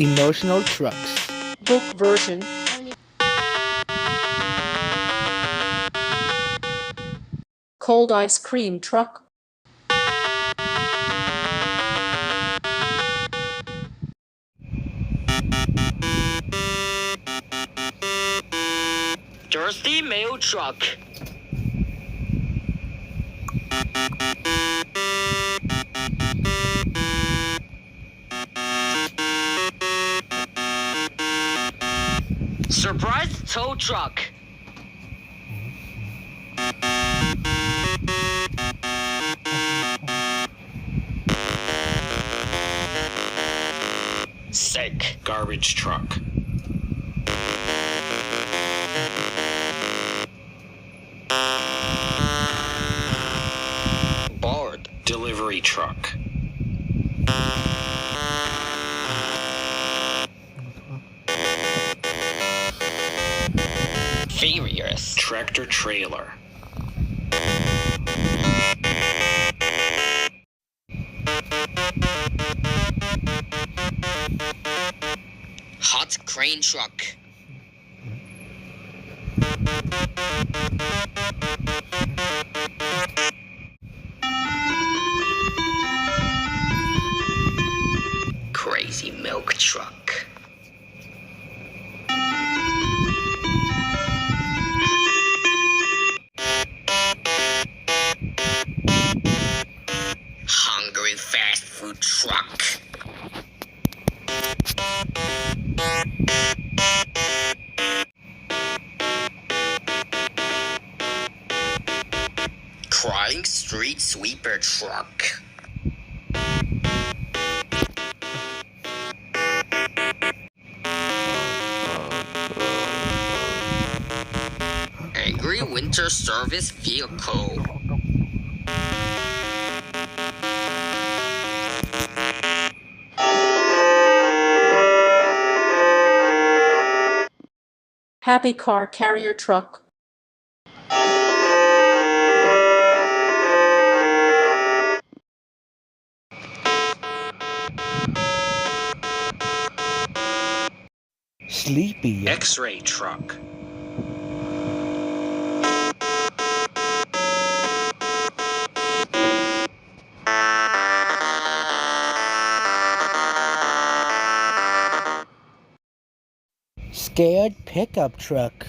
Emotional trucks. Book version. Cold ice cream truck. Thirsty mail truck. Surprise tow truck. Sick garbage truck. Bored delivery truck. Furious tractor trailer. Hot crane truck. Crazy milk truck. Hungry fast food truck. Crying street sweeper truck. Angry winter service vehicle. Happy car carrier truck. Sleepy. X-ray truck. Scared pickup truck.